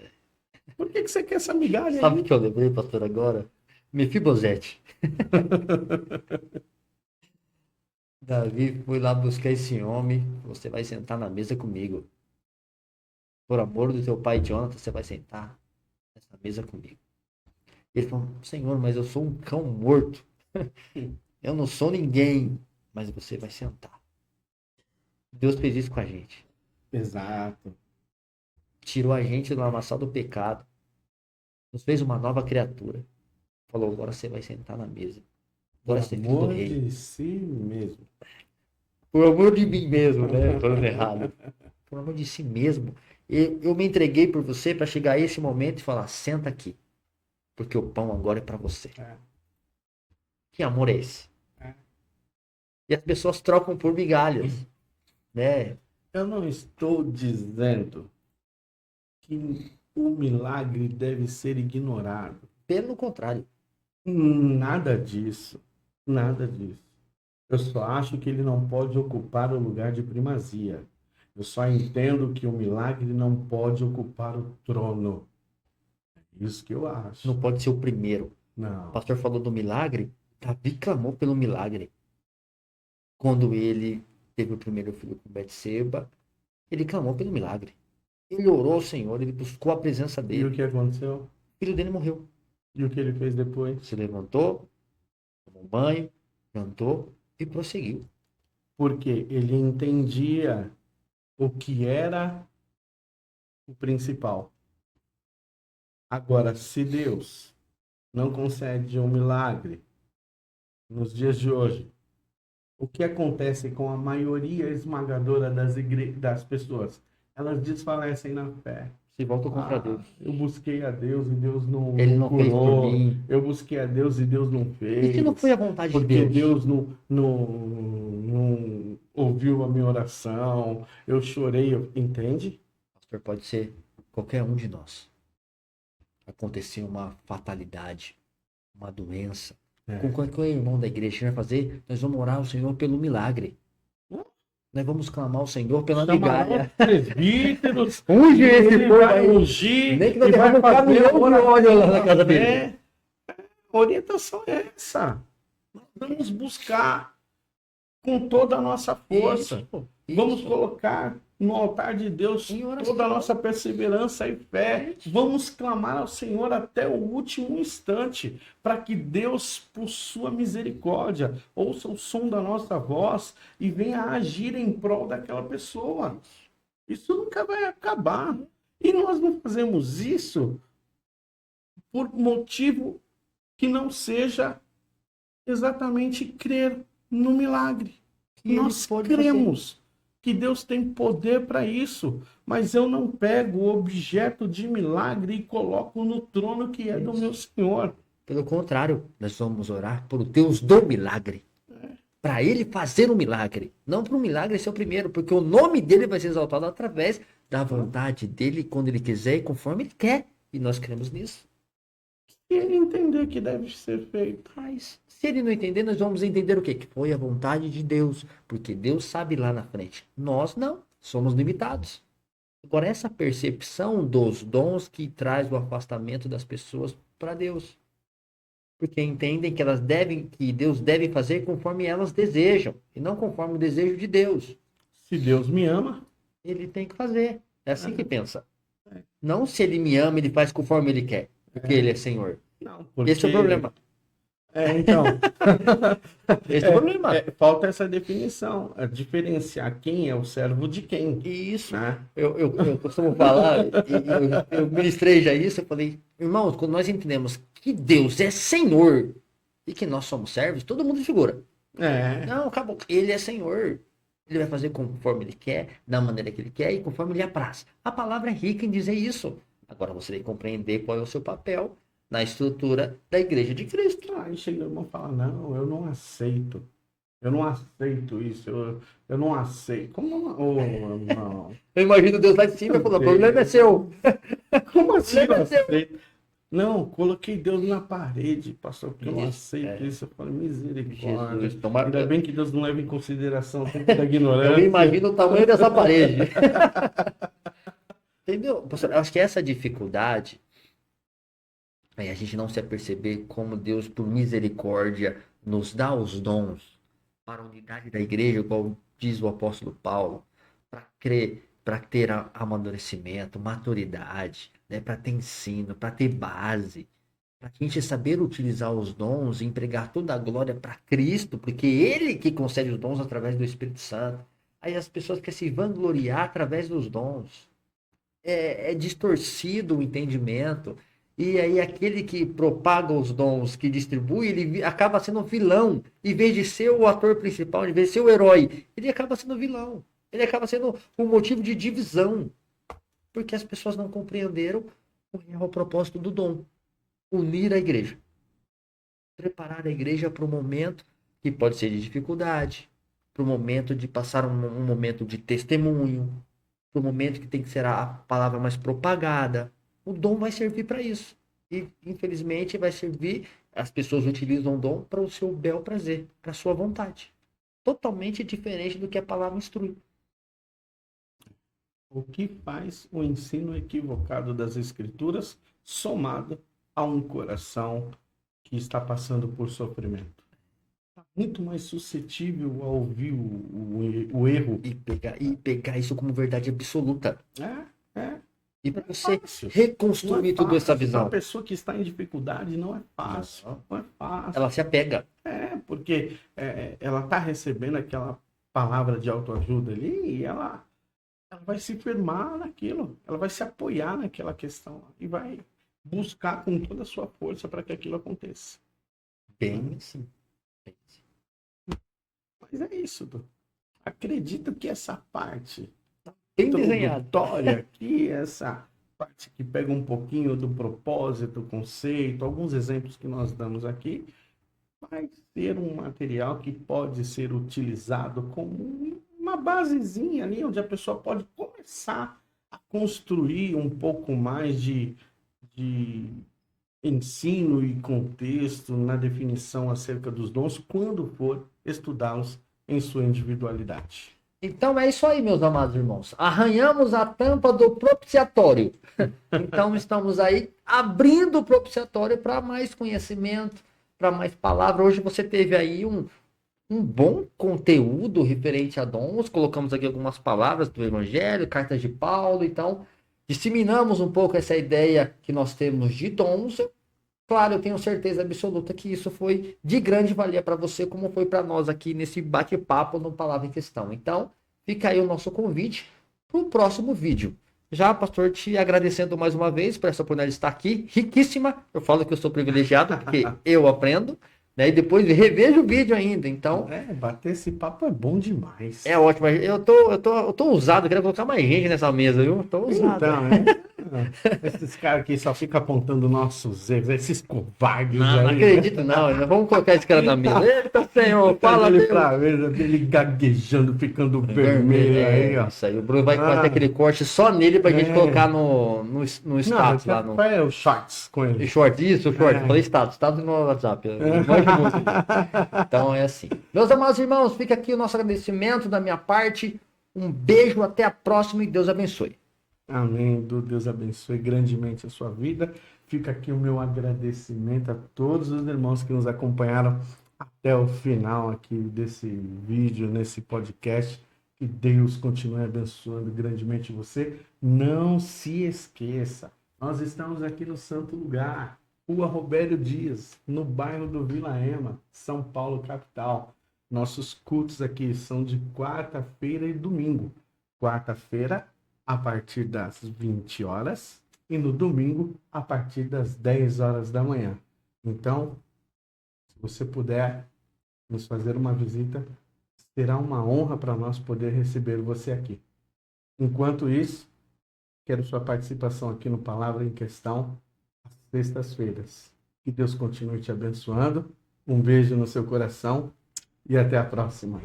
Por que você quer essa migalha? Sabe aí? o que eu lembrei, pastor, agora? Mefibosete. Davi foi lá buscar esse homem. Você vai sentar na mesa comigo. Por amor do teu pai Jonathan, você vai sentar nessa mesa comigo. Ele falou: Senhor, mas eu sou um cão morto. Eu não sou ninguém. Mas você vai sentar. Deus fez isso com a gente. Exato. Tirou a gente do lamaçal do pecado. Nos fez uma nova criatura. Falou: agora você vai sentar na mesa. Agora você é filho do Por amor rei. de si mesmo. Por amor de mim mesmo, né? Falando errado. Por amor de si mesmo. Eu me entreguei por você para chegar a esse momento e falar: senta aqui. Porque o pão agora é para você. Que amor é esse? E as pessoas trocam por migalhas. Né? Eu não estou dizendo que o milagre deve ser ignorado. Pelo contrário. Nada disso. Nada disso. Eu só acho que ele não pode ocupar o lugar de primazia. Eu só entendo que o milagre não pode ocupar o trono. É isso que eu acho. Não pode ser o primeiro. Não. O pastor falou do milagre. Davi clamou pelo milagre. Quando ele teve o primeiro filho com Betseba, ele clamou pelo milagre. Ele orou ao Senhor, ele buscou a presença E o dele. que aconteceu? O filho dele morreu. E o que ele fez depois? Se levantou, tomou banho, cantou e prosseguiu. Porque ele entendia o que era o principal. Agora, se Deus não concede um milagre nos dias de hoje, o que acontece com a maioria esmagadora das pessoas? Elas desfalecem na fé. Se volta contra Deus. Eu busquei a Deus e Deus não Ele não fez por curou. mim. Eu busquei a Deus e Deus não fez. E se não foi a vontade de Porque Deus? Deus não ouviu a minha oração. Eu chorei, entende? Pastor, pode ser qualquer um de nós. Acontecer uma fatalidade, uma doença. Com qualquer irmão da igreja que vai fazer, nós vamos orar ao Senhor pelo milagre. Nós vamos clamar ao Senhor pela migalha. Presbíteros. Unge esse Ele povo vai aí. ungir. Nem que nós e vai derrame um fazer caminhão de oração. óleo lá na casa dele. A orientação é essa. Nós vamos buscar com toda a nossa força. Vamos colocar no altar de Deus Em oração. toda a nossa perseverança e fé. Vamos clamar ao Senhor até o último instante, para que Deus, por sua misericórdia, ouça o som da nossa voz e venha agir em prol daquela pessoa. Isso nunca vai acabar. E nós não fazemos isso por motivo que não seja exatamente crer no milagre. Que ele Nós pode cremos que Deus tem poder para isso, mas eu não pego o objeto de milagre e coloco no trono que é do meu Senhor. Pelo contrário, nós vamos orar por Deus do milagre. para ele fazer um milagre. Não para um milagre ser o primeiro, porque o nome dele vai ser exaltado através da vontade dele, quando ele quiser e conforme ele quer. E nós cremos nisso. Se ele entender que deve ser feito. Mas se ele não entender, nós vamos entender o quê? Que foi a vontade de Deus. Porque Deus sabe lá na frente. Nós não. Somos limitados. Agora, essa percepção dos dons que traz o afastamento das pessoas para Deus. Porque entendem que elas devem, que Deus deve fazer conforme elas desejam. E não conforme o desejo de Deus. Se Deus me ama, Ele tem que fazer. É assim que pensa. Não se ele me ama, ele faz conforme ele quer. Porque ele é Senhor. não, porque... Esse é o problema. Então, Esse é o problema. falta essa definição, diferenciar quem é o servo de quem, Isso. né? Eu costumo falar, eu ministrei já isso, eu falei, irmãos, quando nós entendemos que Deus é Senhor e que nós somos servos, todo mundo figura. Não, acabou. Ele é Senhor. Ele vai fazer conforme ele quer, da maneira que ele quer e conforme ele apraz. A palavra é rica em dizer isso. Agora você tem que compreender qual é o seu papel na estrutura da Igreja de Cristo. Aí chega o irmão e fala, não, eu não aceito. Eu não aceito isso. Eu não aceito. Como não? Eu imagino Deus lá de cima e falando, o problema é seu. Como assim Problema eu é seu. aceito? Não, coloquei Deus na parede, pastor, porque eu não Isso, aceito isso. Eu falei, misericórdia. Jesus, tomara- Ainda bem que Deus não leva em consideração o tempo da Eu ignorância. imagino o tamanho dessa parede. Entendeu? Pastor, eu acho que essa dificuldade é a gente não se aperceber como Deus, por misericórdia, nos dá os dons para a unidade da igreja, igual diz o apóstolo Paulo, para crer, para ter amadurecimento, maturidade, né? Para ter ensino, para ter base, para a gente saber utilizar os dons e entregar toda a glória para Cristo, porque Ele que concede os dons através do Espírito Santo. Aí as pessoas querem se vangloriar através dos dons. É distorcido o entendimento. E aí aquele que propaga os dons, que distribui, ele acaba sendo um vilão. Em vez de ser o ator principal, em vez de ser o herói, ele acaba sendo vilão. Ele acaba sendo um motivo de divisão. Porque as pessoas não compreenderam o real propósito do dom. Unir a igreja. Preparar a igreja para o momento que pode ser de dificuldade, para o momento de passar um momento de testemunho, para o momento que tem que ser a palavra mais propagada. O dom vai servir para isso. E, infelizmente, vai servir... As pessoas utilizam o dom para o seu bel prazer, para a sua vontade. Totalmente diferente do que a palavra instrui. O que faz o ensino equivocado das Escrituras somado a um coração que está passando por sofrimento? Está muito mais suscetível a ouvir o erro. E pegar isso como verdade absoluta. É E para você fácil. reconstruir tudo essa visão. Uma pessoa que está em dificuldade não é fácil. Não é fácil. Ela se apega. Porque ela está recebendo aquela palavra de autoajuda ali e ela vai se firmar naquilo. Ela vai se apoiar naquela questão e vai buscar com toda a sua força para que aquilo aconteça. Bem assim. Mas é isso, Du. Acredito que essa parte Bem desenhado. introdutória aqui, essa parte que pega um pouquinho do propósito, conceito, alguns exemplos que nós damos aqui, vai ser um material que pode ser utilizado como uma basezinha ali, onde a pessoa pode começar a construir um pouco mais de ensino e contexto na definição acerca dos dons, quando for estudá-los em sua individualidade. Então é isso aí, meus amados irmãos. Arranhamos a tampa do propiciatório. Então estamos aí abrindo o propiciatório para mais conhecimento, para mais palavra. Hoje você teve aí um bom conteúdo referente a dons. Colocamos aqui algumas palavras do Evangelho, cartas de Paulo. Então, disseminamos um pouco essa ideia que nós temos de dons. Claro, eu tenho certeza absoluta que isso foi de grande valia para você, como foi para nós aqui nesse bate-papo no Palavra em Questão. Então, fica aí o nosso convite para o próximo vídeo. Já, pastor, te agradecendo mais uma vez por essa oportunidade de estar aqui, riquíssima. Eu falo que eu sou privilegiado, porque eu aprendo, né? E depois revejo o vídeo ainda, então... Bater esse papo é bom demais. É ótimo. Eu tô ousado, quero colocar mais gente nessa mesa, viu? Tô ousado. Então, Esses caras aqui só ficam apontando nossos erros, esses covardes Não, não aí. acredito não. Vamos colocar esse cara na mesa. Eita, Senhor, fala ele Deus. pra mesa dele gaguejando, ficando vermelho aí, ó. Isso aí. O Bruno vai fazer aquele corte só nele pra gente colocar no status lá. No É o shorts com ele. short, isso, short. Falei status no WhatsApp. Eu manjo muito disso. Então é assim. Meus amados irmãos, fica aqui o nosso agradecimento da minha parte. Um beijo, até a próxima e Deus abençoe. Amém. Deus abençoe grandemente a sua vida. Fica aqui o meu agradecimento a todos os irmãos que nos acompanharam até o final aqui desse vídeo, nesse podcast. Que Deus continue abençoando grandemente você. Não se esqueça, nós estamos aqui no Santo Lugar, Rua Robério Dias, no bairro do Vila Ema, São Paulo, capital. Nossos cultos aqui são de quarta-feira e domingo. Quarta-feira, a partir das 20 horas, e no domingo, a partir das 10 horas da manhã. Então, se você puder nos fazer uma visita, será uma honra para nós poder receber você aqui. Enquanto isso, quero sua participação aqui no Palavra em Questão, às sextas-feiras. Que Deus continue te abençoando. Um beijo no seu coração e até a próxima.